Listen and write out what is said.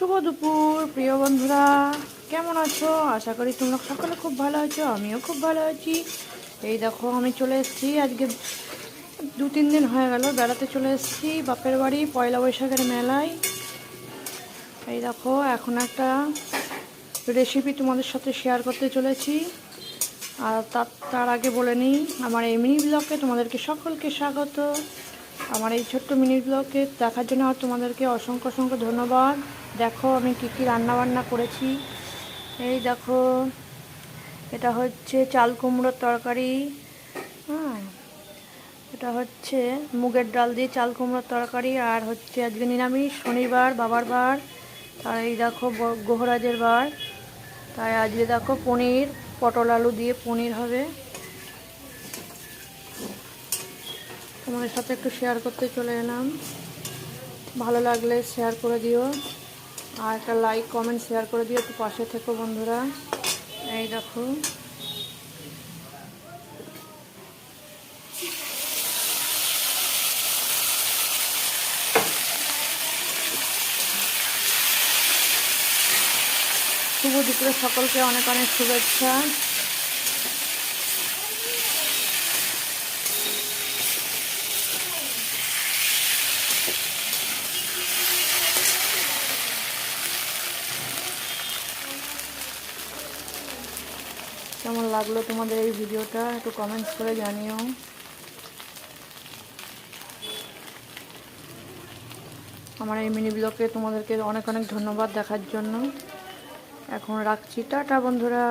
শুভ দুপুর প্রিয় বন্ধুরা, কেমন আছো? আশা করি তোমরা সকলে খুব ভালো আছো, আমিও খুব ভালো আছি। এই দেখো আমি চলে এসেছি, আজকে 2-3 দিন হয়ে গেল বেড়াতে চলে এসেছি বাপের বাড়ি পয়লা বৈশাখের মেলায়। এই দেখো এখন একটা রেসিপি তোমাদের সাথে শেয়ার করতে চলেছি। আর তার আগে বলে নিই, আমার এই মিনি ব্লগে তোমাদেরকে সকলকে স্বাগত। আমার এই ছোট্ট মিনি ব্লগে দেখার জন্য আর তোমাদেরকে অসংখ্য অসংখ্য ধন্যবাদ। দেখো আমি কী কী রান্নাবান্না করেছি। এই দেখো, এটা হচ্ছে চাল কুমড়োর তরকারি। হ্যাঁ, এটা হচ্ছে মুগের ডাল দিয়ে চাল কুমড়োর তরকারি। আর হচ্ছে আজকে নিরামিষ, শনিবার বাবার বার। আর এই দেখো গহরাজের বার, তাই আজকে দেখো পনির, পটল আলু দিয়ে পনির হবে। তোমাদের সাথে একটু শেয়ার করতে চলে এলাম। ভালো লাগলে শেয়ার করে দিও, আর একটা লাইক কমেন্ট শেয়ার করে দিও, একটু পাশে থেকো বন্ধুরা। এই দেখো, শুভ দুপুরে সকলকে অনেক অনেক শুভেচ্ছা। কেমন লাগলো তোমাদের এই ভিডিওটা একটু কমেন্টস করে জানিও। আমার এই মিনি ব্লগে তোমাদেরকে অনেক অনেক ধন্যবাদ দেখার জন্য। এখন রাখছি, টাটা বন্ধুরা।